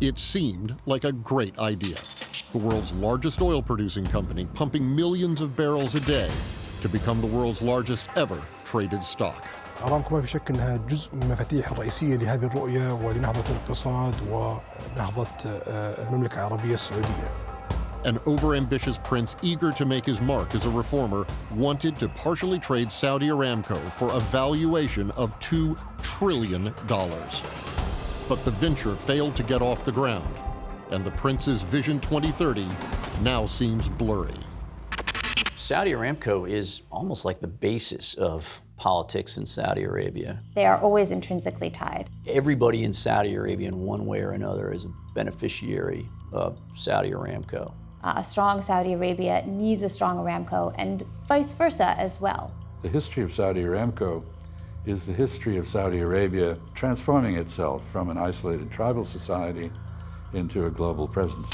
It seemed like a great idea. The world's largest oil-producing company pumping millions of barrels a day to become the world's largest ever traded stock. أرامكو ما في شك أنها جزء من المفاتيح الرئيسية لهذه الرؤية ولنهضة الاقتصاد ونهضة المملكة العربية السعودية. An overambitious prince eager to make his mark as a reformer wanted to partially trade Saudi Aramco for a valuation of $2 trillion. But the venture failed to get off the ground, and the prince's Vision 2030 now seems blurry. Saudi Aramco is almost like the basis of politics in Saudi Arabia. They are always intrinsically tied. Everybody in Saudi Arabia in one way or another is a beneficiary of Saudi Aramco. A strong Saudi Arabia needs a strong Aramco, and vice versa as well. The history of Saudi Aramco is the history of Saudi Arabia transforming itself from an isolated tribal society into a global presence.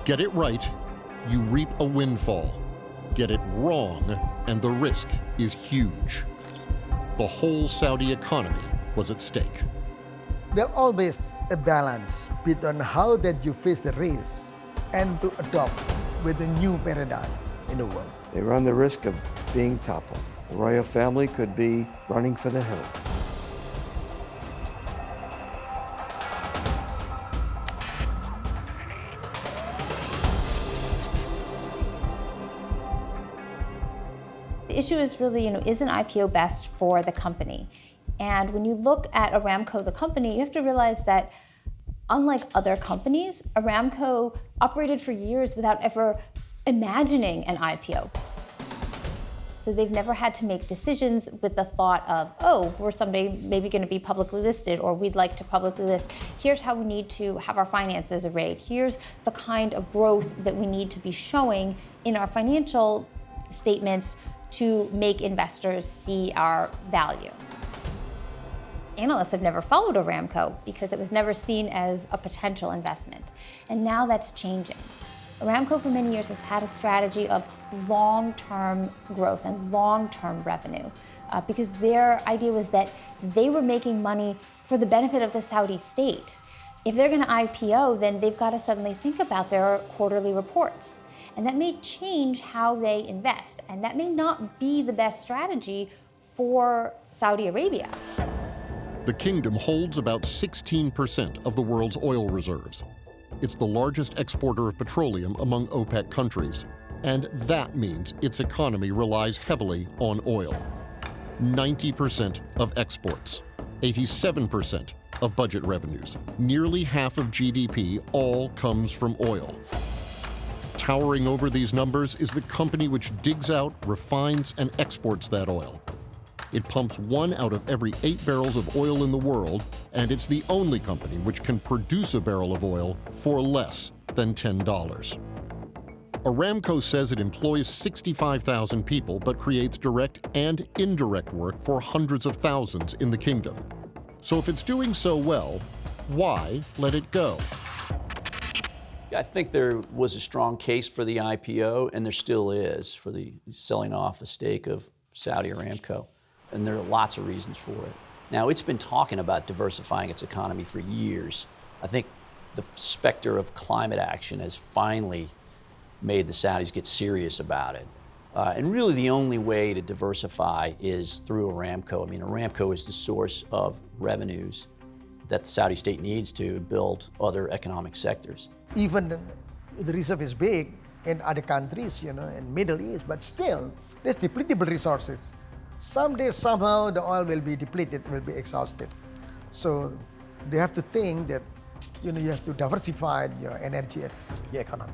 Get it right, you reap a windfall. Get it wrong, and the risk is huge. The whole Saudi economy was at stake. There's always a balance between how that you face the risk and to adopt with a new paradigm in the world. They run the risk of being toppled. The royal family could be running for the hills. The issue is really, is an IPO best for the company? And when you look at Aramco, the company, you have to realize that unlike other companies, Aramco operated for years without ever imagining an IPO. So they've never had to make decisions with the thought of, oh, we're someday maybe going to be publicly listed, or we'd like to publicly list. Here's how we need to have our finances arrayed. Here's the kind of growth that we need to be showing in our financial statements to make investors see our value. Analysts have never followed Aramco because it was never seen as a potential investment. And now that's changing. Aramco for many years has had a strategy of long-term growth and long-term revenue because their idea was that they were making money for the benefit of the Saudi state. If they're going to IPO, then they've got to suddenly think about their quarterly reports. And that may change how they invest. And that may not be the best strategy for Saudi Arabia. The kingdom holds about 16% of the world's oil reserves. It's the largest exporter of petroleum among OPEC countries, and that means its economy relies heavily on oil. 90% of exports, 87% of budget revenues, nearly half of GDP all comes from oil. Towering over these numbers is the company which digs out, refines, and exports that oil. It pumps 1 out of every 8 barrels of oil in the world, and it's the only company which can produce a barrel of oil for less than $10. Aramco says it employs 65,000 people but creates direct and indirect work for hundreds of thousands in the kingdom. So if it's doing so well, why let it go? I think there was a strong case for the IPO, and there still is, for the selling off a stake of Saudi Aramco. And there are lots of reasons for it. Now, it's been talking about diversifying its economy for years. I think the specter of climate action has finally made the Saudis get serious about it. And really the only way to diversify is through Aramco. I mean, Aramco is the source of revenues that the Saudi state needs to build other economic sectors. Even the reserve is big in other countries, in Middle East, but still, there's depletable resources. Someday, somehow, the oil will be depleted, will be exhausted. So they have to think that, you have to diversify your energy, your economy.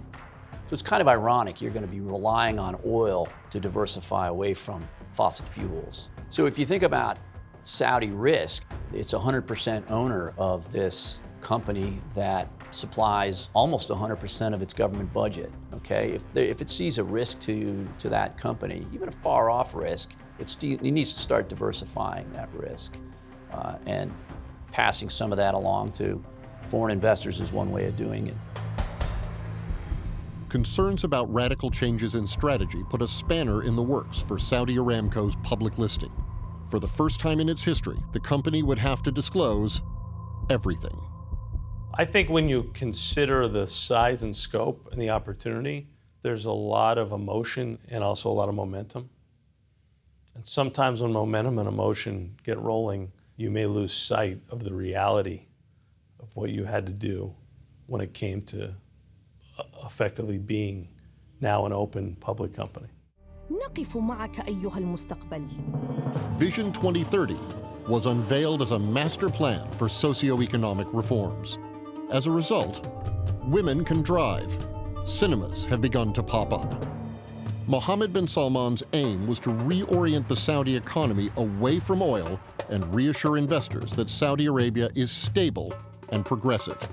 So it's kind of ironic you're going to be relying on oil to diversify away from fossil fuels. So if you think about Saudi risk, it's 100% owner of this company that supplies almost 100% of its government budget, okay? If it sees a risk to that company, even a far-off risk, it needs to start diversifying that risk. And passing some of that along to foreign investors is one way of doing it. Concerns about radical changes in strategy put a spanner in the works for Saudi Aramco's public listing. For the first time in its history, the company would have to disclose everything. I think when you consider the size and scope and the opportunity, there's a lot of emotion and also a lot of momentum. And sometimes when momentum and emotion get rolling, you may lose sight of the reality of what you had to do when it came to effectively being now an open public company. نقف معك أيها المستقبل. Vision 2030 was unveiled as a master plan for socioeconomic reforms. As a result, women can drive. Cinemas have begun to pop up. Mohammed bin Salman's aim was to reorient the Saudi economy away from oil and reassure investors that Saudi Arabia is stable and progressive.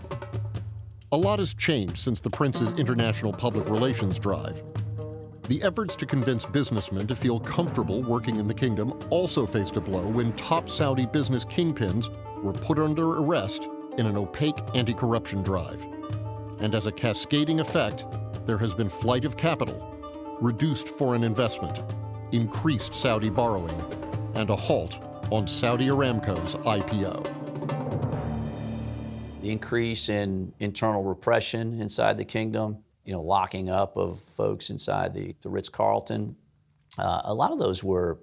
A lot has changed since the prince's international public relations drive. The efforts to convince businessmen to feel comfortable working in the kingdom also faced a blow when top Saudi business kingpins were put under arrest in an opaque anti-corruption drive. And as a cascading effect, there has been flight of capital, reduced foreign investment, increased Saudi borrowing, and a halt on Saudi Aramco's IPO. The increase in internal repression inside the kingdom, locking up of folks inside the Ritz-Carlton. A lot of those were,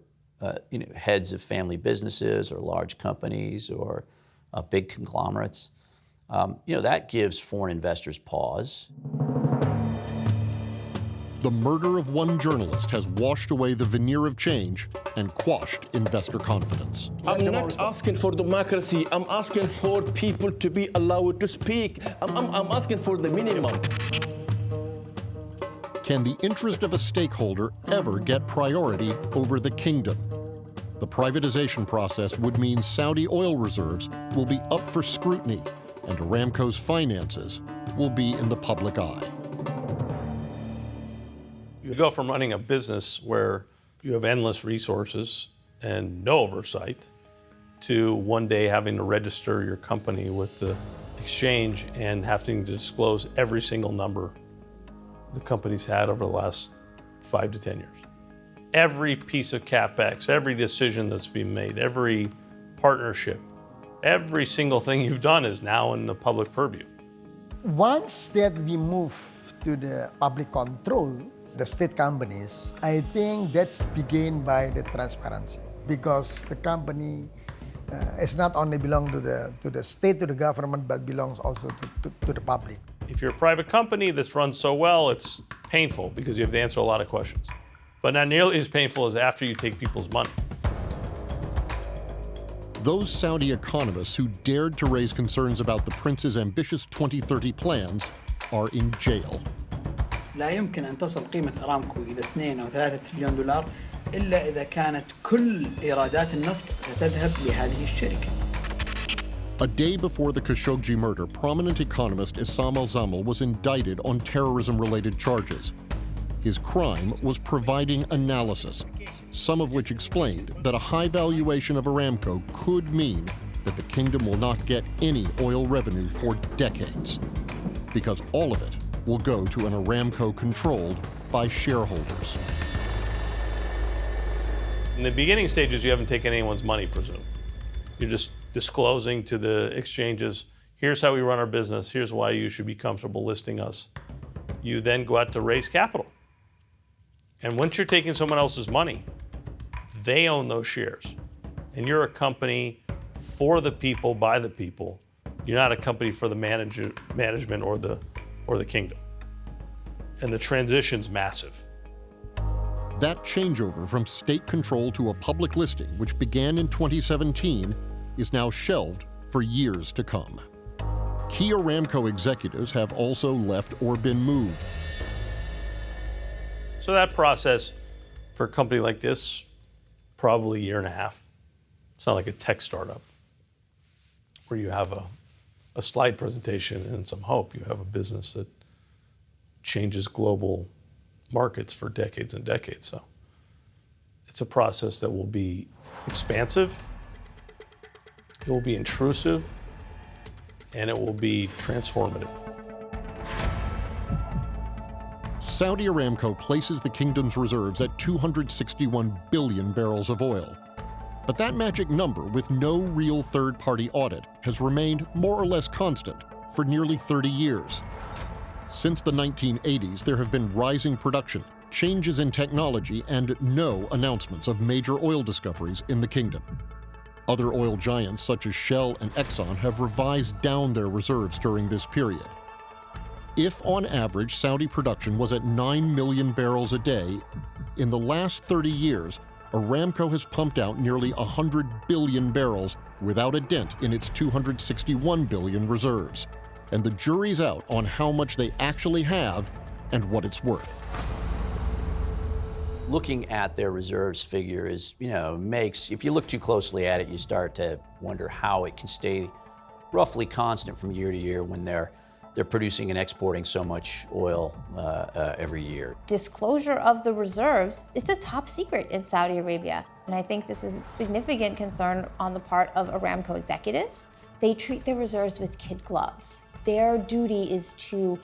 heads of family businesses or large companies or big conglomerates. That gives foreign investors pause. The murder of one journalist has washed away the veneer of change and quashed investor confidence. I'm not asking for democracy. I'm asking for people to be allowed to speak. I'm asking for the minimum. Can the interest of a stakeholder ever get priority over the kingdom? The privatization process would mean Saudi oil reserves will be up for scrutiny, and Aramco's finances will be in the public eye. You go from running a business where you have endless resources and no oversight to one day having to register your company with the exchange and having to disclose every single number the company's had over the last 5 to 10 years. Every piece of CapEx, every decision that's been made, every partnership, every single thing you've done is now in the public purview. Once that we move to the public control, the state companies, I think that's begun by the transparency, because the company is not only belong to the state, to the government, but belongs also to the public. If you're a private company that's run so well, it's painful because you have to answer a lot of questions, but not nearly as painful as after you take people's money. Those Saudi economists who dared to raise concerns about the prince's ambitious 2030 plans are in jail. لا يمكن أن تصل قيمة أرامكو إلى 2 أو 3 تريليون دولار إلا إذا كانت كل إيرادات النفط ستذهب لهذه الشركة. A day before the Khashoggi murder, prominent economist Issam al-Zamal was indicted on terrorism-related charges. His crime was providing analysis, some of which explained that a high valuation of Aramco could mean that the kingdom will not get any oil revenue for decades, because all of it will go to an Aramco controlled by shareholders. In the beginning stages, you haven't taken anyone's money, presume. You're just disclosing to the exchanges, here's how we run our business, here's why you should be comfortable listing us. You then go out to raise capital. And once you're taking someone else's money, they own those shares. And you're a company for the people, by the people. You're not a company for the management or the kingdom. And the transition's massive. That changeover from state control to a public listing, which began in 2017, is now shelved for years to come. Key Aramco executives have also left or been moved. So that process for a company like this, probably a year and a half. It's not like a tech startup where you have a slide presentation and some hope. You have a business that changes global markets for decades and decades. So it's a process that will be expansive, it will be intrusive, and it will be transformative. Saudi Aramco places the kingdom's reserves at 261 billion barrels of oil. But that magic number, with no real third-party audit, has remained more or less constant for nearly 30 years. Since the 1980s, there have been rising production, changes in technology, and no announcements of major oil discoveries in the kingdom. Other oil giants such as Shell and Exxon have revised down their reserves during this period. If, on average, Saudi production was at 9 million barrels a day, in the last 30 years, Aramco has pumped out nearly 100 billion barrels without a dent in its 261 billion reserves. And the jury's out on how much they actually have and what it's worth. Looking at their reserves figure is, if you look too closely at it, you start to wonder how it can stay roughly constant from year to year when they're producing and exporting so much oil every year. Disclosure of the reserves is a top secret in Saudi Arabia. And I think this is a significant concern on the part of Aramco executives. They treat their reserves with kid gloves. Their duty is to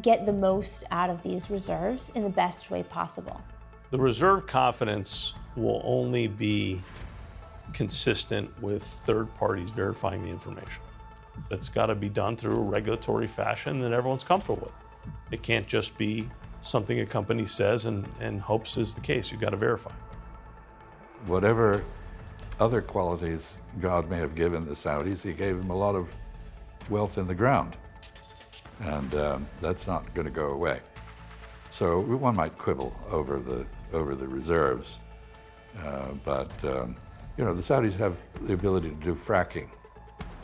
get the most out of these reserves in the best way possible. The reserve confidence will only be consistent with third parties verifying the information. It's got to be done through a regulatory fashion that everyone's comfortable with. It can't just be something a company says and hopes is the case. You've got to verify. Whatever other qualities God may have given the Saudis, he gave them a lot of wealth in the ground. And that's not going to go away. So one might quibble over the reserves, but the Saudis have the ability to do fracking,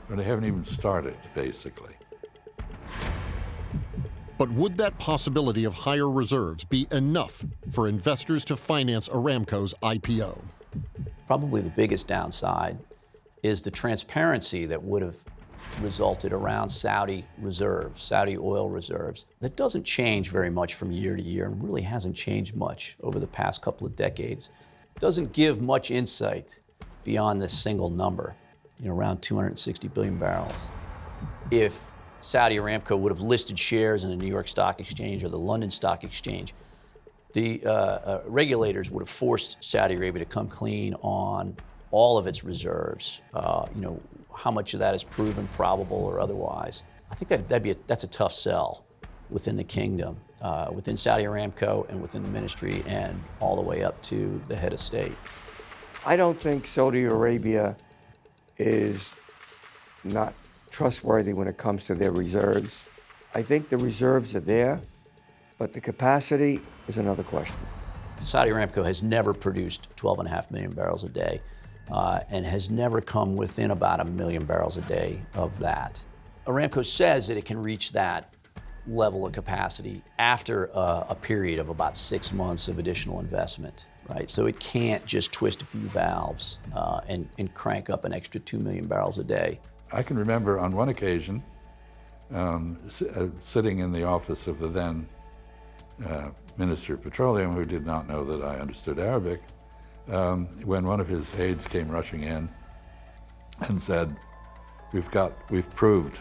and they haven't even started, basically. But would that possibility of higher reserves be enough for investors to finance Aramco's IPO? Probably the biggest downside is the transparency that would have resulted around Saudi reserves, Saudi oil reserves. That doesn't change very much from year to year and really hasn't changed much over the past couple of decades. It doesn't give much insight beyond this single number, around 260 billion barrels. If Saudi Aramco would have listed shares in the New York Stock Exchange or the London Stock Exchange, the regulators would have forced Saudi Arabia to come clean on all of its reserves, how much of that is proven probable or otherwise. I think that's a tough sell within the kingdom, within Saudi Aramco and within the ministry and all the way up to the head of state. I don't think Saudi Arabia is not trustworthy when it comes to their reserves. I think the reserves are there, but the capacity is another question. Saudi Aramco has never produced 12.5 million barrels a day and has never come within about 1 million barrels a day of that. Aramco says that it can reach that level of capacity after a period of about 6 months of additional investment, right? So it can't just twist a few valves and crank up an extra 2 million barrels a day. I can remember on one occasion sitting in the office of the then Minister of Petroleum, who did not know that I understood Arabic, when one of his aides came rushing in and said, we've proved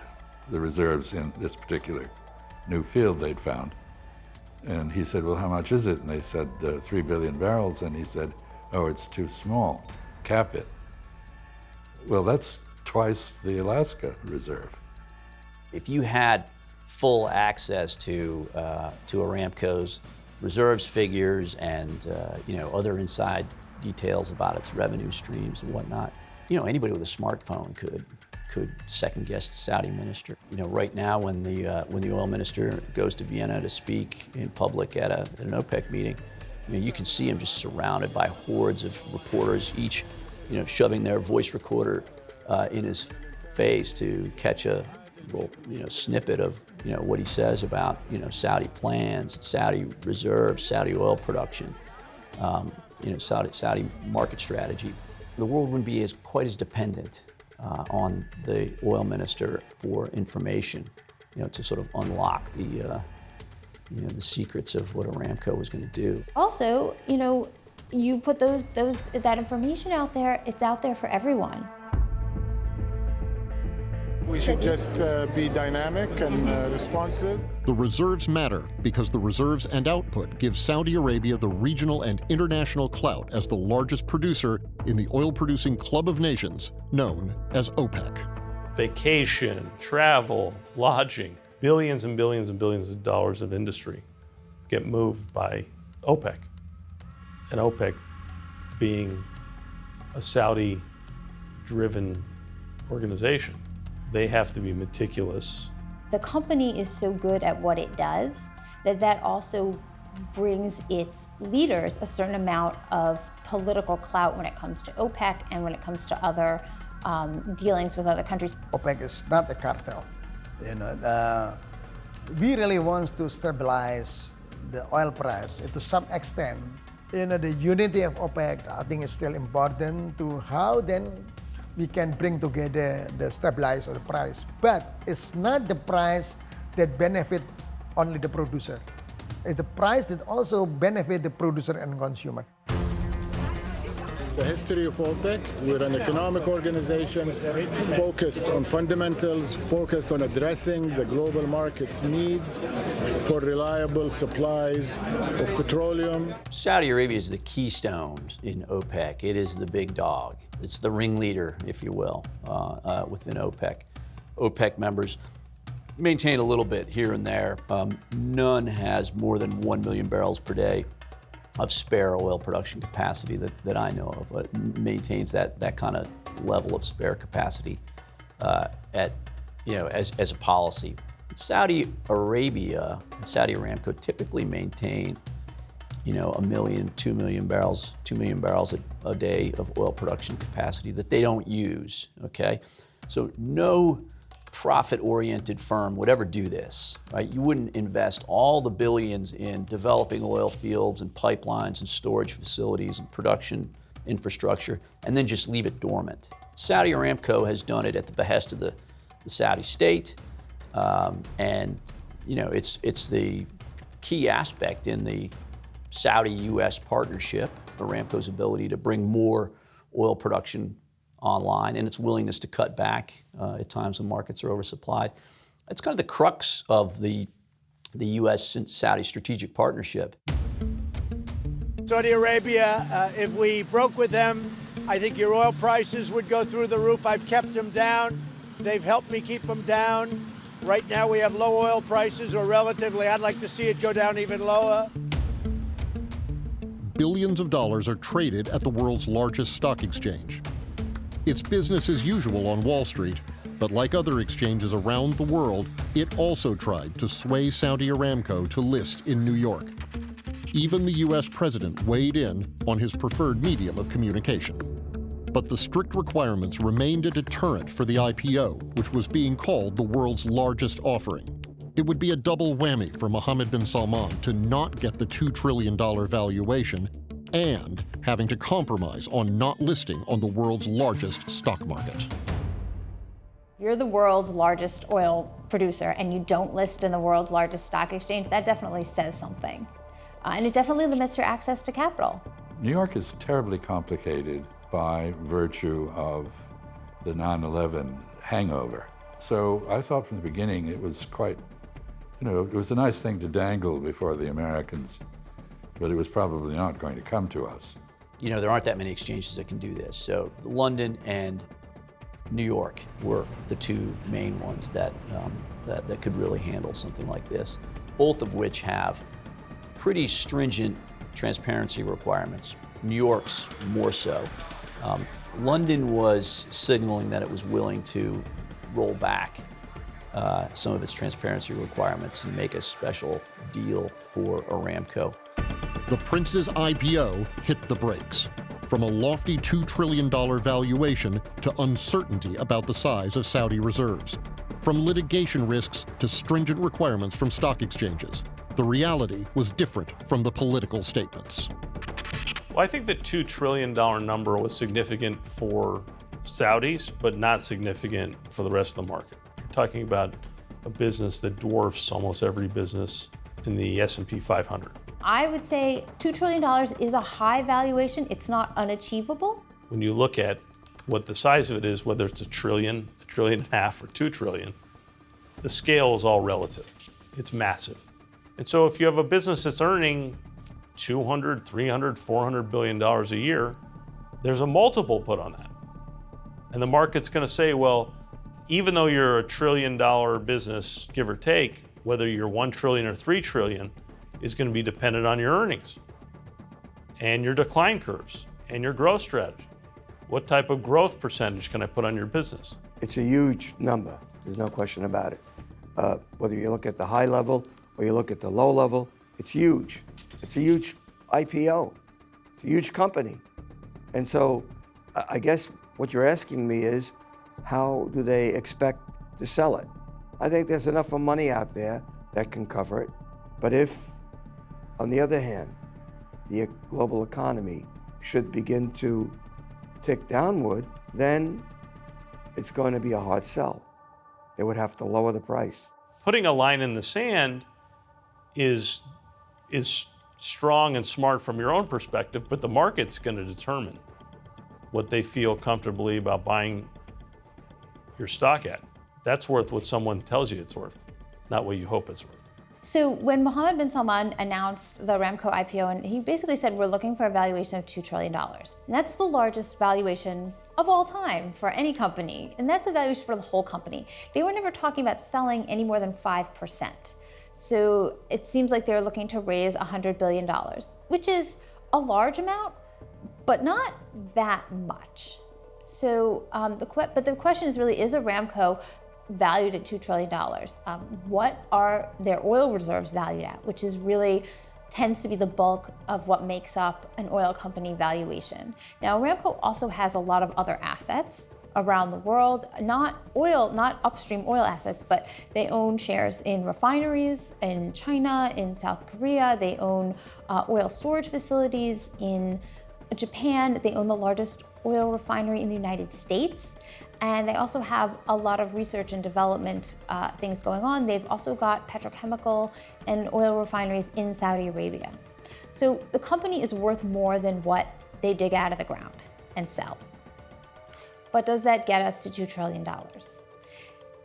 the reserves in this particular new field they'd found. And he said, well, how much is it? And they said 3 billion barrels. And he said, oh, it's too small, cap it. Well, that's twice the Alaska reserve. If you had full access to Aramco's reserves figures and other inside details about its revenue streams and whatnot, anybody with a smartphone could second guess the Saudi minister. Right now when the oil minister goes to Vienna to speak in public at an OPEC meeting, you can see him just surrounded by hordes of reporters, each shoving their voice recorder in his face to catch a little snippet of what he says about Saudi plans, Saudi reserves, Saudi oil production, Saudi market strategy. The world wouldn't be quite as dependent on the oil minister for information, to sort of unlock the secrets of what Aramco was going to do. Also, you put that information out there, it's out there for everyone. We should just be dynamic and responsive. The reserves matter because the reserves and output give Saudi Arabia the regional and international clout as the largest producer in the oil-producing club of nations known as OPEC. Vacation, travel, lodging, billions and billions and billions of dollars of industry get moved by OPEC. And OPEC being a Saudi-driven organization, they have to be meticulous. The company is so good at what it does that also brings its leaders a certain amount of political clout when it comes to OPEC and when it comes to other dealings with other countries. OPEC is not a cartel. We really want to stabilize the oil price to some extent. The unity of OPEC, I think, is still important to how then we can bring together the stabilize of the price. But it's not the price that benefit only the producer. It's the price that also benefit the producer and consumer. The history of OPEC, we're an economic organization focused on fundamentals, focused on addressing the global market's needs for reliable supplies of petroleum. Saudi Arabia is the keystone in OPEC. It is the big dog. It's the ringleader, if you will, within OPEC. OPEC members maintain a little bit here and there. None has more than 1 million barrels per day of spare oil production capacity that I know of. It maintains that kind of level of spare capacity as a policy. Saudi Arabia and Saudi Aramco typically maintain 1 million, 2 million barrels a day of oil production capacity that they don't use, okay? So no profit-oriented firm would ever do this, right? You wouldn't invest all the billions in developing oil fields and pipelines and storage facilities and production infrastructure and then just leave it dormant. Saudi Aramco has done it at the behest of the Saudi state, and it's the key aspect in the Saudi-U.S. partnership, Aramco's ability to bring more oil production online and its willingness to cut back at times when markets are oversupplied. It's kind of the crux of the U.S. and Saudi strategic partnership. Saudi Arabia, if we broke with them, I think your oil prices would go through the roof. I've kept them down. They've helped me keep them down. Right now we have low oil prices, or relatively. I'd like to see it go down even lower. Billions of dollars are traded at the world's largest stock exchange. It's business as usual on Wall Street, but like other exchanges around the world, it also tried to sway Saudi Aramco to list in New York. Even the U.S. president weighed in on his preferred medium of communication. But the strict requirements remained a deterrent for the IPO, which was being called the world's largest offering. It would be a double whammy for Mohammed bin Salman to not get the $2 trillion valuation and having to compromise on not listing on the world's largest stock market. You're the world's largest oil producer and you don't list in the world's largest stock exchange, that definitely says something. And it definitely limits your access to capital. New York is terribly complicated by virtue of the 9/11 hangover. So I thought from the beginning it was quite, it was a nice thing to dangle before the Americans, but it was probably not going to come to us. There aren't that many exchanges that can do this. So London and New York were the two main ones that could really handle something like this, both of which have pretty stringent transparency requirements. New York's more so. London was signaling that it was willing to roll back some of its transparency requirements and make a special deal for Aramco. The Prince's IPO hit the brakes. From a lofty $2 trillion valuation to uncertainty about the size of Saudi reserves. From litigation risks to stringent requirements from stock exchanges. The reality was different from the political statements. Well, I think the $2 trillion number was significant for Saudis, but not significant for the rest of the market. You're talking about a business that dwarfs almost every business in the S&P 500. I would say $2 trillion is a high valuation. It's not unachievable. When you look at what the size of it is, whether it's $1 trillion, $1.5 trillion, or $2 trillion, the scale is all relative. It's massive. And so if you have a business that's earning $200, $300, $400 billion a year, there's a multiple put on that. And the market's going to say, well, even though you're a $1 trillion business, give or take, whether you're 1 trillion or 3 trillion is going to be dependent on your earnings and your decline curves and your growth strategy. What type of growth percentage can I put on your business? It's a huge number. There's no question about it. Whether you look at the high level or you look at the low level, it's huge. It's a huge IPO. It's a huge company. And so I guess what you're asking me is, how do they expect to sell it? I think there's enough money out there that can cover it. But if, on the other hand, the global economy should begin to tick downward, then it's going to be a hard sell. They would have to lower the price. Putting a line in the sand is strong and smart from your own perspective, but the market's going to determine what they feel comfortably about buying your stock at. That's worth what someone tells you it's worth, not what you hope it's worth. So when Mohammed bin Salman announced the Aramco IPO, and he basically said, we're looking for a valuation of $2 trillion. And that's the largest valuation of all time for any company. And that's a valuation for the whole company. They were never talking about selling any more than 5%. So it seems like they're looking to raise $100 billion, which is a large amount, but not that much. So, but the question is really, is Aramco valued at $2 trillion? What are their oil reserves valued at, which is really tends to be the bulk of what makes up an oil company valuation. Now, Aramco also has a lot of other assets around the world, not upstream oil assets, but they own shares in refineries in China, in South Korea. They own oil storage facilities in Japan. They own the largest oil refinery in the United States. And they also have a lot of research and development things going on. They've also got petrochemical and oil refineries in Saudi Arabia. So the company is worth more than what they dig out of the ground and sell. But does that get us to $2 trillion?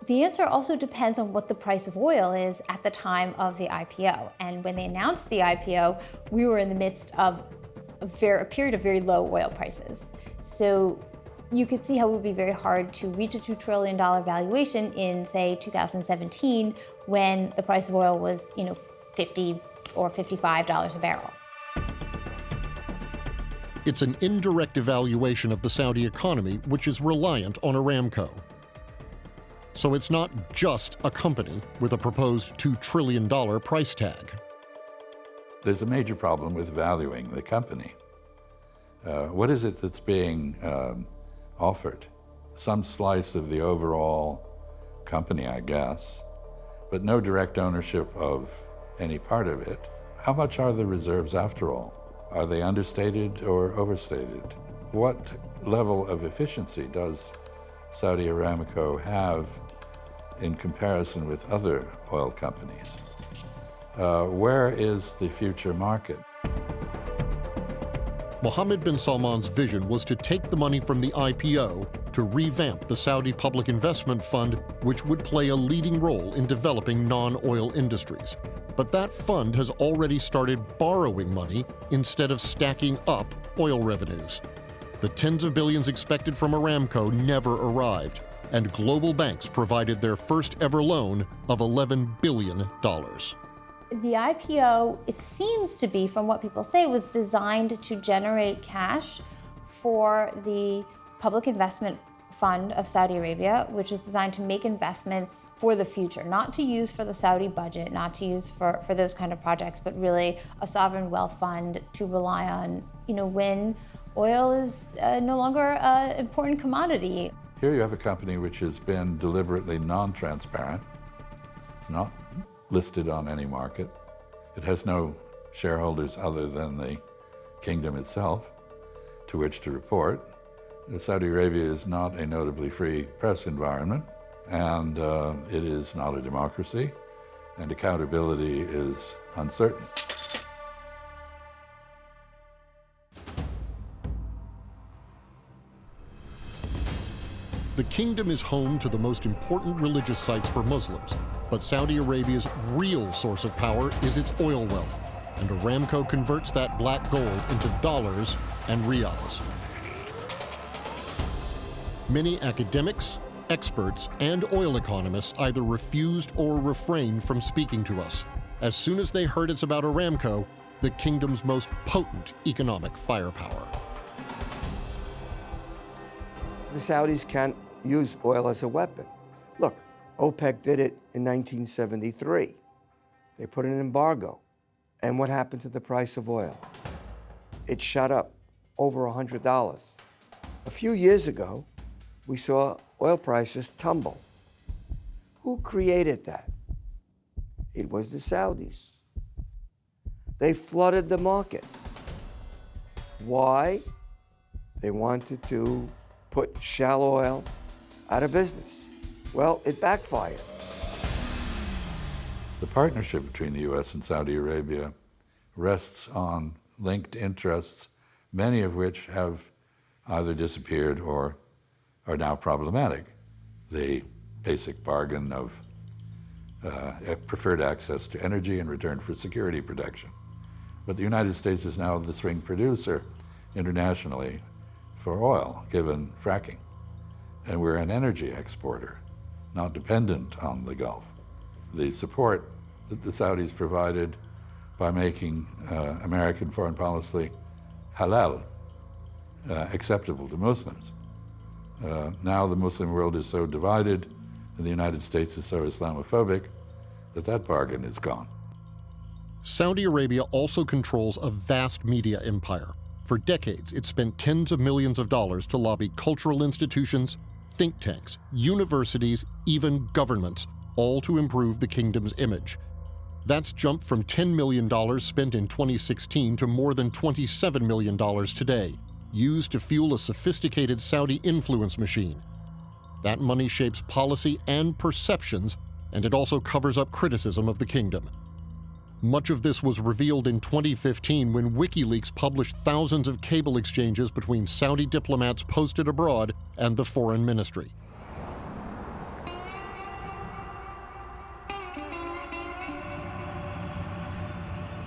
The answer also depends on what the price of oil is at the time of the IPO. And when they announced the IPO, we were in the midst of a period of very low oil prices. So you could see how it would be very hard to reach a $2 trillion valuation in, say, 2017, when the price of oil was, $50 or $55 a barrel. It's an indirect evaluation of the Saudi economy, which is reliant on Aramco. So it's not just a company with a proposed $2 trillion price tag. There's a major problem with valuing the company. What is it that's being offered? Some slice of the overall company, I guess, but no direct ownership of any part of it. How much are the reserves after all? Are they understated or overstated? What level of efficiency does Saudi Aramco have in comparison with other oil companies? Where is the future market? Mohammed bin Salman's vision was to take the money from the IPO to revamp the Saudi Public Investment Fund, which would play a leading role in developing non-oil industries. But that fund has already started borrowing money instead of stacking up oil revenues. The tens of billions expected from Aramco never arrived, and global banks provided their first ever loan of $11 billion. The IPO, it seems to be, from what people say, was designed to generate cash for the Public Investment Fund of Saudi Arabia, which is designed to make investments for the future, not to use for the Saudi budget, not to use for those kind of projects, but really a sovereign wealth fund to rely on, when oil is no longer an important commodity. Here you have a company which has been deliberately non-transparent. It's not listed on any market. It has no shareholders other than the kingdom itself to which to report. Saudi Arabia is not a notably free press environment, and it is not a democracy, and accountability is uncertain. The kingdom is home to the most important religious sites for Muslims, but Saudi Arabia's real source of power is its oil wealth, and Aramco converts that black gold into dollars and riyals. Many academics, experts, and oil economists either refused or refrained from speaking to us. As soon as they heard it's about Aramco, the kingdom's most potent economic firepower. The Saudis can't use oil as a weapon. Look, OPEC did it in 1973. They put an embargo. And what happened to the price of oil? It shot up over $100. A few years ago, we saw oil prices tumble. Who created that? It was the Saudis. They flooded the market. Why? They wanted to put shale oil out of business. Well, it backfired. The partnership between the U.S. and Saudi Arabia rests on linked interests, many of which have either disappeared or are now problematic. The basic bargain of preferred access to energy in return for security protection. But the United States is now the swing producer internationally for oil, given fracking. And we're an energy exporter, not dependent on the Gulf. The support that the Saudis provided by making American foreign policy halal, acceptable to Muslims. Now the Muslim world is so divided and the United States is so Islamophobic that that bargain is gone. Saudi Arabia also controls a vast media empire. For decades, it spent tens of millions of dollars to lobby cultural institutions, think tanks, universities, even governments, all to improve the kingdom's image. That's jumped from $10 million spent in 2016 to more than $27 million today, used to fuel a sophisticated Saudi influence machine. That money shapes policy and perceptions, and it also covers up criticism of the kingdom. Much of this was revealed in 2015 when WikiLeaks published thousands of cable exchanges between Saudi diplomats posted abroad and the foreign ministry.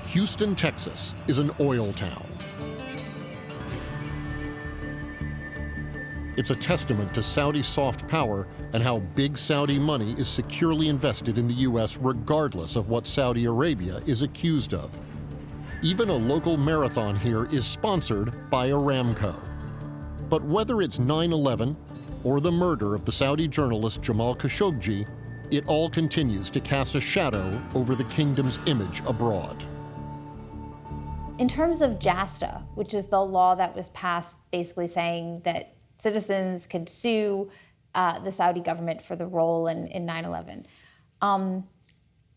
Houston, Texas is an oil town. It's a testament to Saudi soft power and how big Saudi money is securely invested in the U.S. regardless of what Saudi Arabia is accused of. Even a local marathon here is sponsored by Aramco. But whether it's 9/11 or the murder of the Saudi journalist Jamal Khashoggi, it all continues to cast a shadow over the kingdom's image abroad. In terms of JASTA, which is the law that was passed basically saying that citizens could sue the Saudi government for the role in 9/11.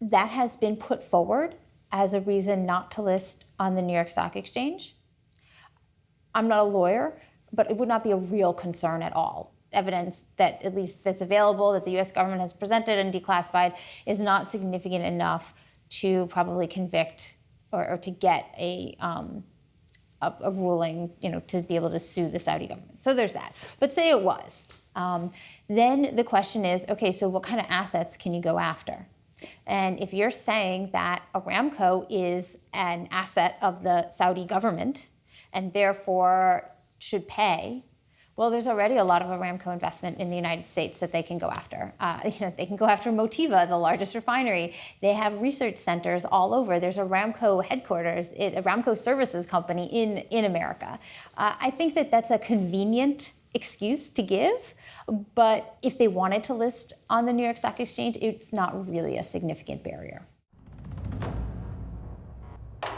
That has been put forward as a reason not to list on the New York Stock Exchange. I'm not a lawyer, but it would not be a real concern at all. Evidence that at least that's available, that the U.S. government has presented and declassified, is not significant enough to probably convict or to get a ruling, to be able to sue the Saudi government. So there's that. But say it was. Then the question is, okay, so what kind of assets can you go after? And if you're saying that Aramco is an asset of the Saudi government and therefore should pay, well, there's already a lot of Aramco investment in the United States that they can go after. They can go after Motiva, the largest refinery. They have research centers all over. There's Aramco headquarters, Aramco Services Company in America. I think that that's a convenient excuse to give, but if they wanted to list on the New York Stock Exchange, it's not really a significant barrier.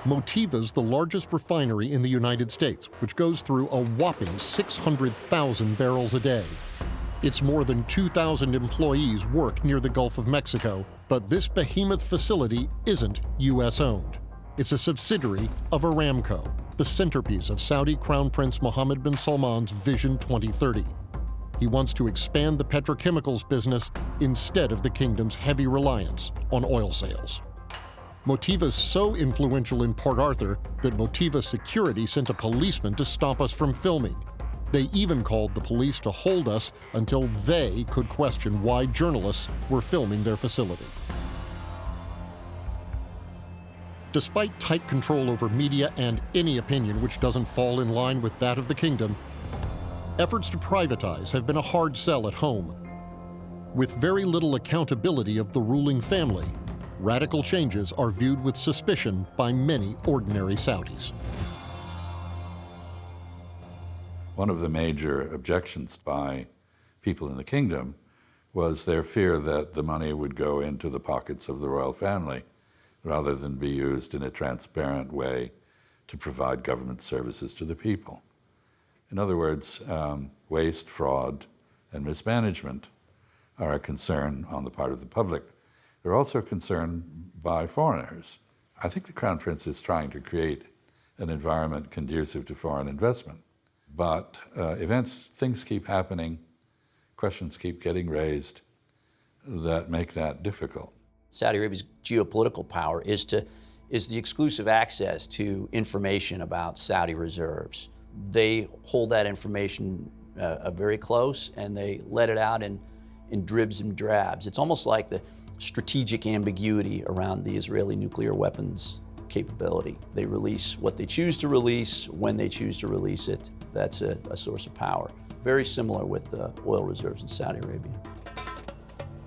Motiva's the largest refinery in the United States, which goes through a whopping 600,000 barrels a day. Its more than 2,000 employees work near the Gulf of Mexico, but this behemoth facility isn't U.S.-owned. It's a subsidiary of Aramco, the centerpiece of Saudi Crown Prince Mohammed bin Salman's Vision 2030. He wants to expand the petrochemicals business instead of the kingdom's heavy reliance on oil sales. Motiva's so influential in Port Arthur that Motiva Security sent a policeman to stop us from filming. They even called the police to hold us until they could question why journalists were filming their facility. Despite tight control over media and any opinion which doesn't fall in line with that of the kingdom, efforts to privatize have been a hard sell at home. With very little accountability of the ruling family, radical changes are viewed with suspicion by many ordinary Saudis. One of the major objections by people in the kingdom was their fear that the money would go into the pockets of the royal family rather than be used in a transparent way to provide government services to the people. In other words, waste, fraud, and mismanagement are a concern on the part of the public. They're also concerned by foreigners. I think the Crown Prince is trying to create an environment conducive to foreign investment. But things keep happening, questions keep getting raised that make that difficult. Saudi Arabia's geopolitical power is the exclusive access to information about Saudi reserves. They hold that information very close, and they let it out in dribs and drabs. It's almost like the strategic ambiguity around the Israeli nuclear weapons capability. They release what they choose to release, when they choose to release it. That's a source of power. Very similar with the oil reserves in Saudi Arabia.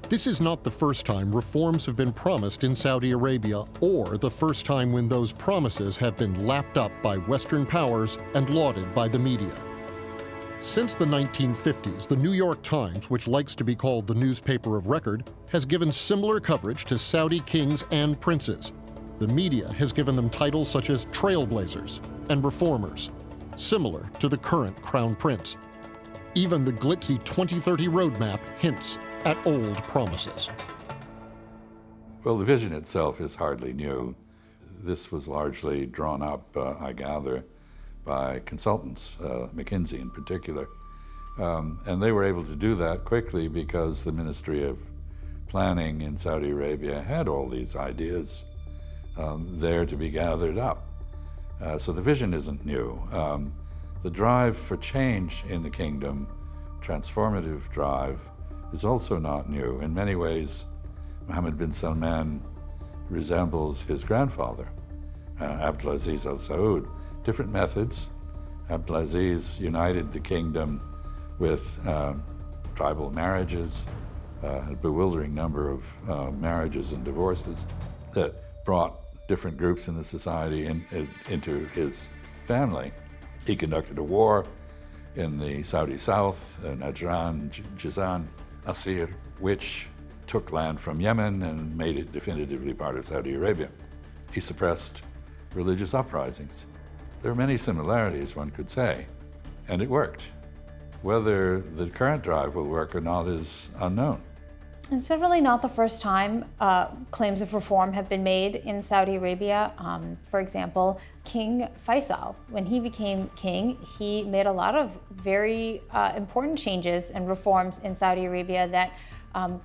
This is not the first time reforms have been promised in Saudi Arabia, or the first time when those promises have been lapped up by Western powers and lauded by the media. Since the 1950s, the New York Times, which likes to be called the newspaper of record, has given similar coverage to Saudi kings and princes. The media has given them titles such as trailblazers and reformers, similar to the current Crown Prince. Even the glitzy 2030 roadmap hints at old promises. Well, the vision itself is hardly new. This was largely drawn up, I gather, by consultants, McKinsey in particular. And they were able to do that quickly because the Ministry of Planning in Saudi Arabia had all these ideas there to be gathered up. So the vision isn't new. The drive for change in the kingdom, transformative drive, is also not new. In many ways, Mohammed bin Salman resembles his grandfather, Abdulaziz Al Saud. Different methods. Abdulaziz united the kingdom with tribal marriages, a bewildering number of marriages and divorces that brought different groups in the society into his family. He conducted a war in the Saudi south, Najran, Jizan, Asir, which took land from Yemen and made it definitively part of Saudi Arabia. He suppressed religious uprisings. There are many similarities, one could say, and it worked. Whether the current drive will work or not is unknown. It's certainly not the first time claims of reform have been made in Saudi Arabia. For example, King Faisal, when he became king, he made a lot of very important changes and reforms in Saudi Arabia that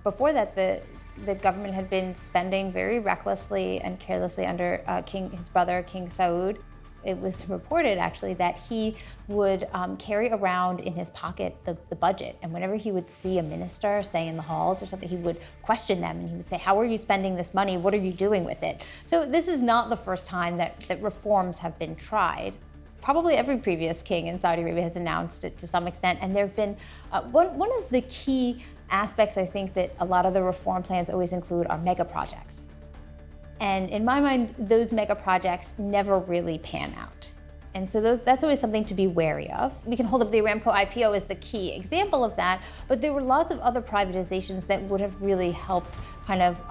before that the government had been spending very recklessly and carelessly under his brother, King Saud. It was reported, actually, that he would carry around in his pocket the budget. And whenever he would see a minister, say in the halls or something, he would question them and he would say, how are you spending this money? What are you doing with it? So this is not the first time that reforms have been tried. Probably every previous king in Saudi Arabia has announced it to some extent. And there have been, one of the key aspects, I think, that a lot of the reform plans always include are mega projects. And in my mind, those mega projects never really pan out. And so that's always something to be wary of. We can hold up the Aramco IPO as the key example of that, but there were lots of other privatizations that would have really helped kind of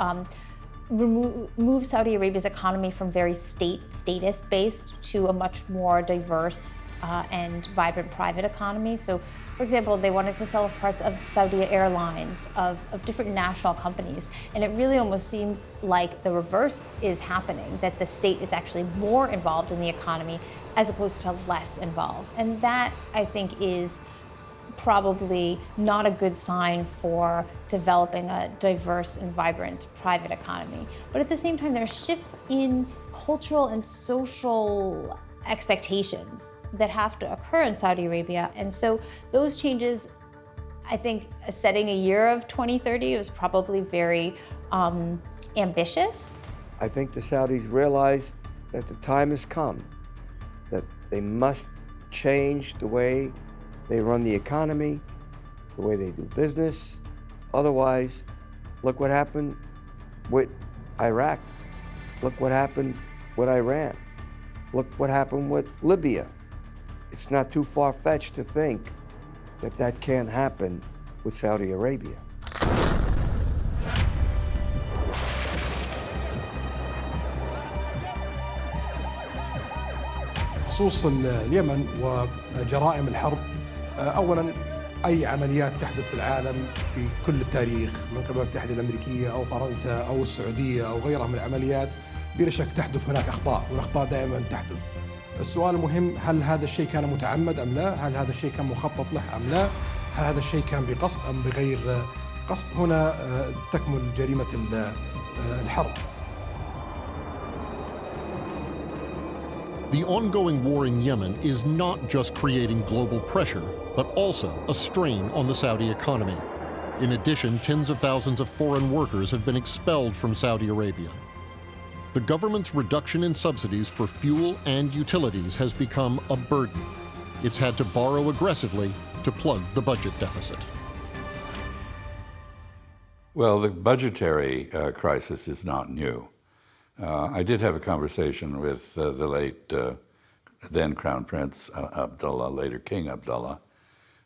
move Saudi Arabia's economy from very statist-based to a much more diverse and vibrant private economy. So, for example, they wanted to sell parts of Saudi Airlines, of different national companies, and it really almost seems like the reverse is happening, that the state is actually more involved in the economy as opposed to less involved. And that, I think, is probably not a good sign for developing a diverse and vibrant private economy. But at the same time, there are shifts in cultural and social expectations that have to occur in Saudi Arabia. And so those changes, I think setting a year of 2030 was probably very ambitious. I think the Saudis realize that the time has come, that they must change the way they run the economy, the way they do business. Otherwise, look what happened with Iraq. Look what happened with Iran. Look what happened with Libya. It's not too far-fetched to think that that can't happen with Saudi Arabia. خصوص اليمن وجرائم الحرب، أولاً أي عمليات تحدث في العالم في كل التاريخ من قبل الولايات المتحدة الأمريكية أو فرنسا أو السعودية أو غيرها من العمليات بلا شك تحدث هناك أخطاء، والأخطاء دائما تحدث. السؤال المهم، هل هذا الشيء كان متعمد أم لا؟ هل هذا الشيء كان مخطط له أم لا؟ هل هذا الشيء كان بقصد أم بغير قصد؟ هنا تكمن جريمة الحرب. The ongoing war in Yemen is not just creating global pressure, but also a strain on the Saudi economy. In addition, tens of thousands of foreign workers have been expelled from Saudi Arabia. The government's reduction in subsidies for fuel and utilities has become a burden. It's had to borrow aggressively to plug the budget deficit. Well, the budgetary crisis is not new. I did have a conversation with the late then Crown Prince Abdullah, later King Abdullah,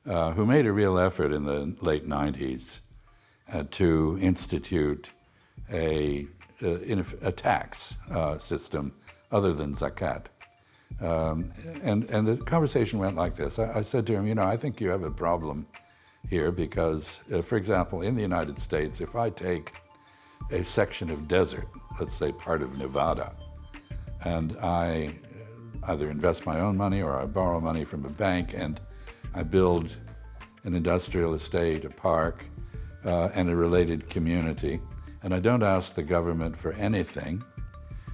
who made a real effort in the late 90s to institute a tax system other than zakat. And the conversation went like this. I said to him, you know, I think you have a problem here because, for example, in the United States, if I take a section of desert, let's say part of Nevada, and I either invest my own money or I borrow money from a bank and I build an industrial estate, a park, and a related community, and I don't ask the government for anything,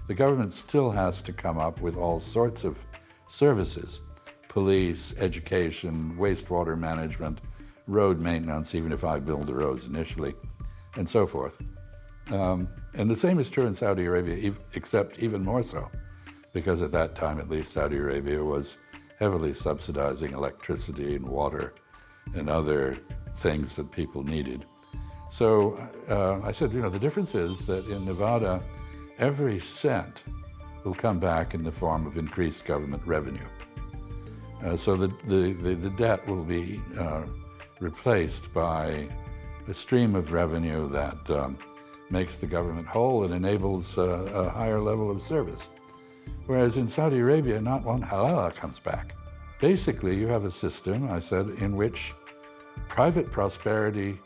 the government still has to come up with all sorts of services: police, education, wastewater management, road maintenance, even if I build the roads initially, and so forth. And the same is true in Saudi Arabia, except even more so, because at that time, at least, Saudi Arabia was heavily subsidizing electricity and water and other things that people needed. So I said, you know, the difference is that in Nevada, every cent will come back in the form of increased government revenue. So the debt will be replaced by a stream of revenue that makes the government whole and enables a higher level of service. Whereas in Saudi Arabia, not one halala comes back. Basically, you have a system, I said, in which private prosperity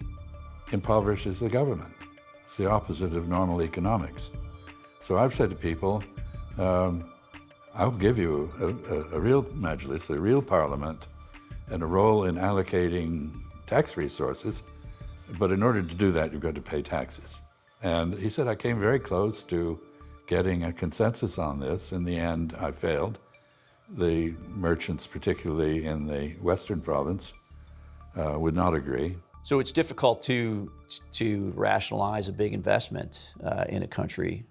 impoverishes the government. It's the opposite of normal economics. So I've said to people, I'll give you a real majlis, a real parliament, and a role in allocating tax resources, but in order to do that, you've got to pay taxes. And he said, I came very close to getting a consensus on this. In the end, I failed. The merchants, particularly in the western province, would not agree. So it's difficult to rationalize a big investment in a country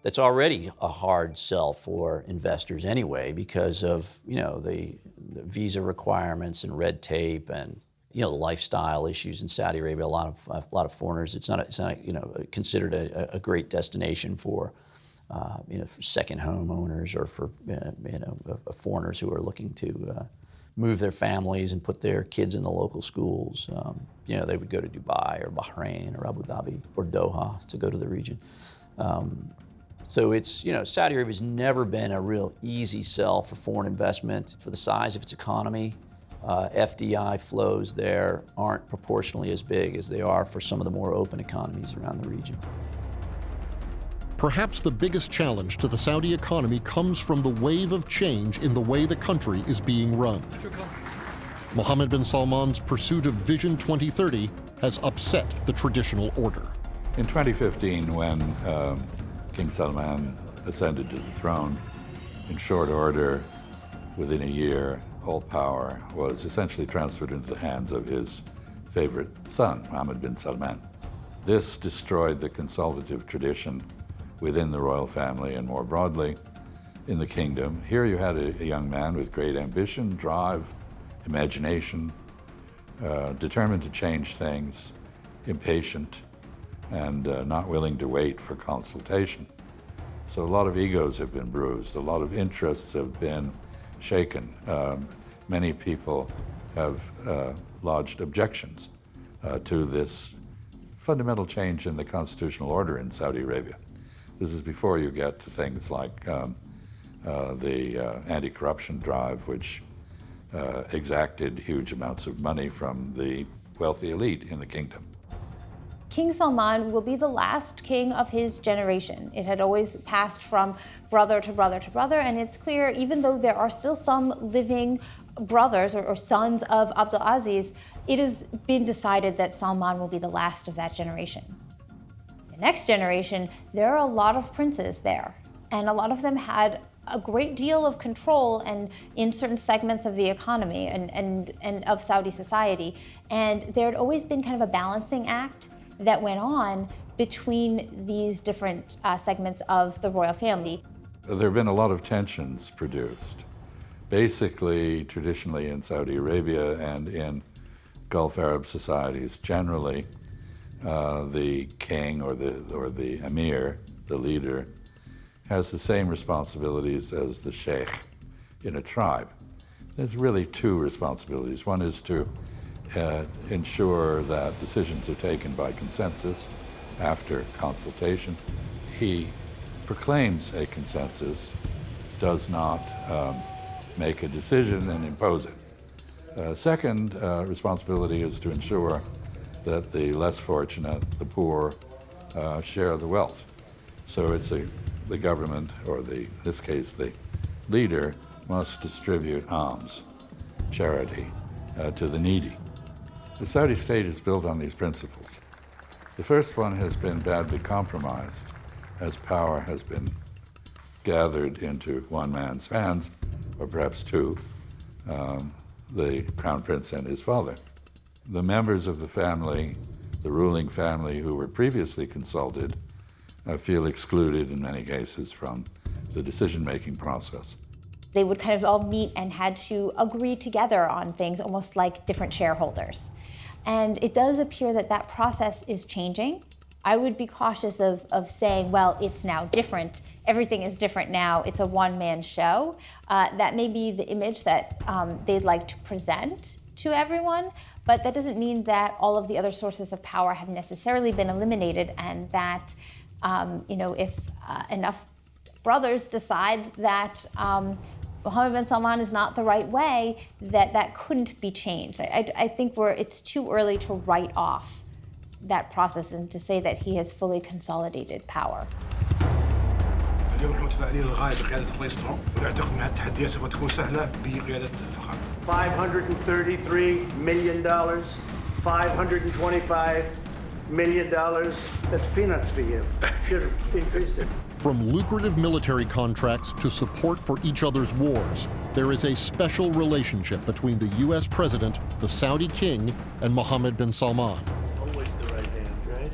that's already a hard sell for investors anyway, because of, you know, the visa requirements and red tape and, you know, the lifestyle issues in Saudi Arabia. A lot of foreigners. It's not you know, considered a great destination for you know, for second home owners or for you know, foreigners who are looking to move their families and put their kids in the local schools. You know, they would go to Dubai or Bahrain or Abu Dhabi or Doha to go to the region. So it's, you know, Saudi Arabia's never been a real easy sell for foreign investment. For the size of its economy, FDI flows there aren't proportionally as big as they are for some of the more open economies around the region. Perhaps the biggest challenge to the Saudi economy comes from the wave of change in the way the country is being run. Mohammed bin Salman's pursuit of Vision 2030 has upset the traditional order. In 2015, when King Salman ascended to the throne, in short order, within a year, all power was essentially transferred into the hands of his favorite son, Mohammed bin Salman. This destroyed the consultative tradition within the royal family and more broadly in the kingdom. Here you had a young man with great ambition, drive, imagination, determined to change things, impatient, and not willing to wait for consultation. So a lot of egos have been bruised, a lot of interests have been shaken. Many people have lodged objections to this fundamental change in the constitutional order in Saudi Arabia. This is before you get to things like the anti-corruption drive, which exacted huge amounts of money from the wealthy elite in the kingdom. King Salman will be the last king of his generation. It had always passed from brother to brother to brother, and it's clear, even though there are still some living brothers or sons of Abdul Aziz, it has been decided that Salman will be the last of that generation. The next generation, there are a lot of princes there, and a lot of them had a great deal of control and in certain segments of the economy and of Saudi society. And there had always been kind of a balancing act that went on between these different segments of the royal family. There have been a lot of tensions produced. Basically, traditionally in Saudi Arabia and in Gulf Arab societies generally, the king or the emir, the leader, has the same responsibilities as the sheikh in a tribe. There's really two responsibilities. One is to ensure that decisions are taken by consensus after consultation. He proclaims a consensus, does not make a decision and impose it. Second responsibility is to ensure that the less fortunate, the poor, share the wealth. So it's the government, or in this case the leader, must distribute alms, charity, to the needy. The Saudi state is built on these principles. The first one has been badly compromised as power has been gathered into one man's hands, or perhaps two, the crown prince and his father. The members of the family, the ruling family who were previously consulted, feel excluded in many cases from the decision-making process. They would kind of all meet and had to agree together on things, almost like different shareholders. And it does appear that that process is changing. I would be cautious of saying, well, it's now different. Everything is different now. It's a one-man show. That may be the image that they'd like to present to everyone, but that doesn't mean that all of the other sources of power have necessarily been eliminated, and that if enough brothers decide that Mohammed bin Salman is not the right way, that couldn't be changed. I think it's too early to write off that process and to say that he has fully consolidated power. اليوم نحن متفائلين للغاية بقيادة الرئيس ترامب ونعتقد أن التحديات سوف تكون سهلة بقيادة فخامة. $533 million, $525 million. That's peanuts for you. Should have increased it. From lucrative military contracts to support for each other's wars, there is a special relationship between the U.S. president, the Saudi king, and Mohammed bin Salman. Always the right hand, right?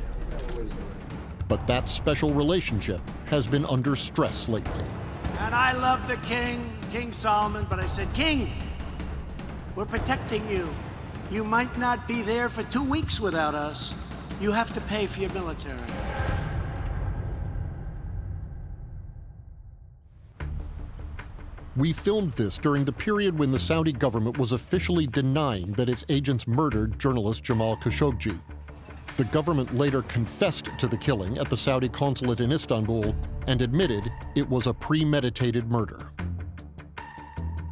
Always the right. But that special relationship has been under stress lately. And I love the king, King Solomon, but I said, King, we're protecting you. You might not be there for 2 weeks without us. You have to pay for your military. We filmed this during the period when the Saudi government was officially denying that its agents murdered journalist Jamal Khashoggi. The government later confessed to the killing at the Saudi consulate in Istanbul and admitted it was a premeditated murder.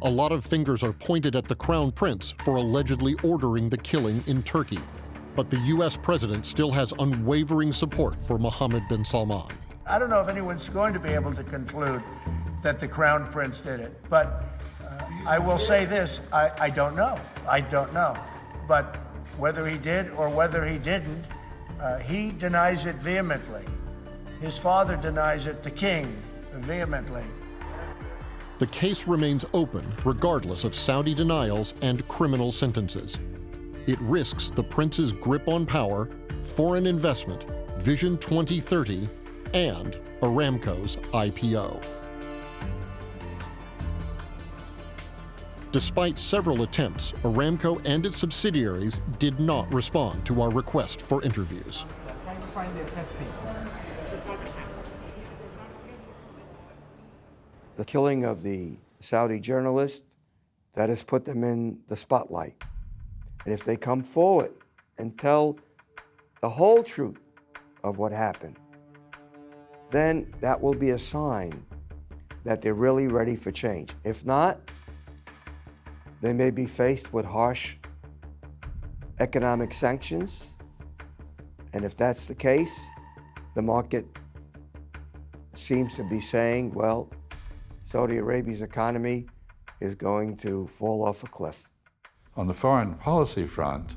A lot of fingers are pointed at the Crown Prince for allegedly ordering the killing in Turkey. But the U.S. president still has unwavering support for Mohammed bin Salman. I don't know if anyone's going to be able to conclude that the Crown Prince did it, but I will say this, I don't know. I don't know. But whether he did or whether he didn't, he denies it vehemently. His father denies it, the king, vehemently. The case remains open regardless of Saudi denials and criminal sentences. It risks the prince's grip on power, foreign investment, Vision 2030, and Aramco's IPO. Despite several attempts, Aramco and its subsidiaries did not respond to our request for interviews. The killing of the Saudi journalist, that has put them in the spotlight. And if they come forward and tell the whole truth of what happened, then that will be a sign that they're really ready for change. If not, they may be faced with harsh economic sanctions. And if that's the case, the market seems to be saying, well, Saudi Arabia's economy is going to fall off a cliff. On the foreign policy front,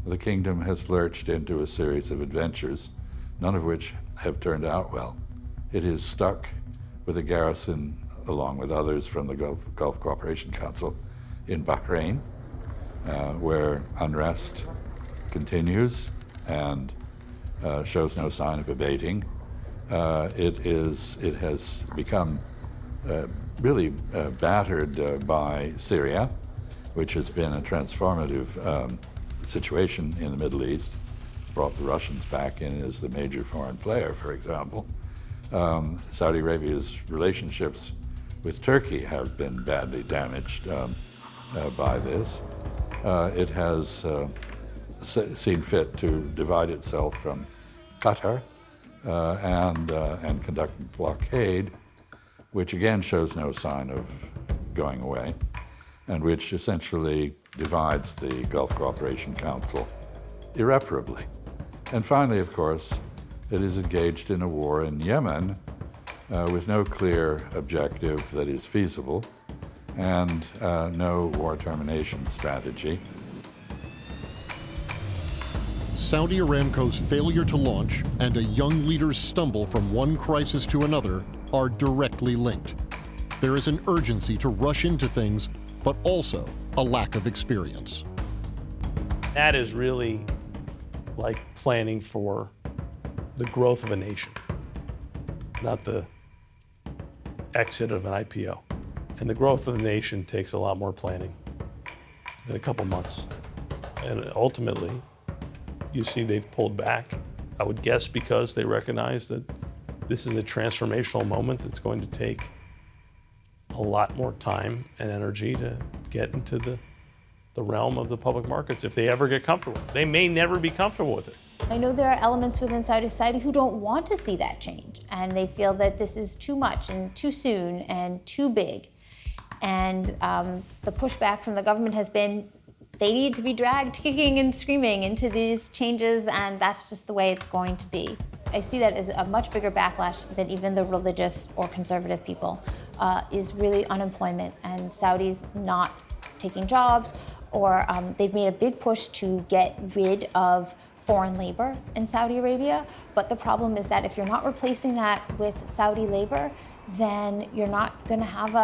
the kingdom has lurched into a series of adventures, none of which have turned out well. It is stuck with a garrison, along with others from the Gulf Cooperation Council, in Bahrain, where unrest continues and shows no sign of abating. It has become really battered by Syria, which has been a transformative situation in the Middle East. It's brought the Russians back in as the major foreign player, for example. Saudi Arabia's relationships with Turkey have been badly damaged by this. It has seen fit to divide itself from Qatar and conduct a blockade, which again shows no sign of going away, and which essentially divides the Gulf Cooperation Council irreparably. And finally, of course, it is engaged in a war in Yemen with no clear objective that is feasible and no war termination strategy. Saudi Aramco's failure to launch and a young leader's stumble from one crisis to another are directly linked. There is an urgency to rush into things, but also a lack of experience. That is really like planning for the growth of a nation, not the exit of an IPO. And the growth of the nation takes a lot more planning than a couple months. And ultimately, you see they've pulled back, I would guess because they recognize that this is a transformational moment that's going to take a lot more time and energy to get into the realm of the public markets if they ever get comfortable. They may never be comfortable with it. I know there are elements within Saudi society who don't want to see that change, and they feel that this is too much and too soon and too big. And the pushback from the government has been they need to be dragged kicking and screaming into these changes, and that's just the way it's going to be. I see that as a much bigger backlash than even the religious or conservative people, is really unemployment and Saudis not taking jobs, or they've made a big push to get rid of foreign labor in Saudi Arabia. But the problem is that if you're not replacing that with Saudi labor, then you're not going to have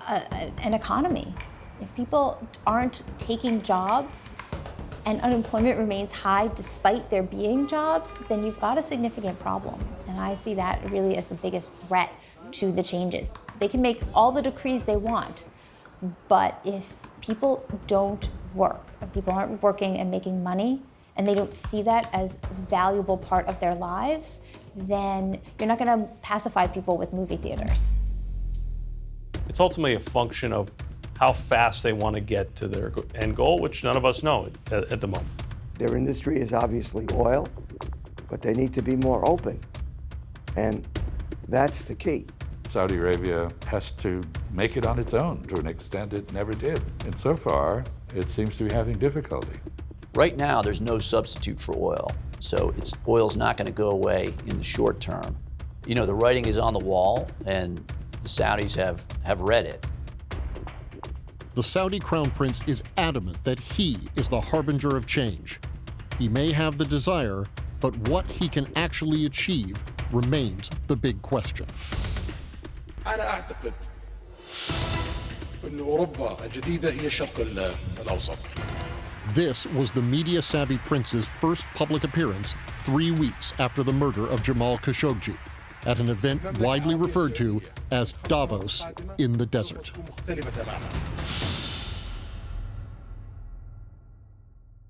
an economy. If people aren't taking jobs and unemployment remains high despite there being jobs, then you've got a significant problem. And I see that really as the biggest threat to the changes. They can make all the decrees they want, but if people don't work, if people aren't working and making money, and they don't see that as a valuable part of their lives, then you're not going to pacify people with movie theaters. It's ultimately a function of how fast they want to get to their end goal, which none of us know at the moment. Their industry is obviously oil, but they need to be more open. And that's the key. Saudi Arabia has to make it on its own to an extent it never did. And so far, it seems to be having difficulty. Right now, there's no substitute for oil. So oil's not going to go away in the short term. You know, the writing is on the wall, and the Saudis have read it. The Saudi Crown Prince is adamant that he is the harbinger of change. He may have the desire, but what he can actually achieve remains the big question. أنا أعتقد إن أوروبا الجديدة هي الشرق الأوسط. This was the media-savvy prince's first public appearance 3 weeks after the murder of Jamal Khashoggi, at an event widely referred to as Davos in the desert. مختلفة تماما.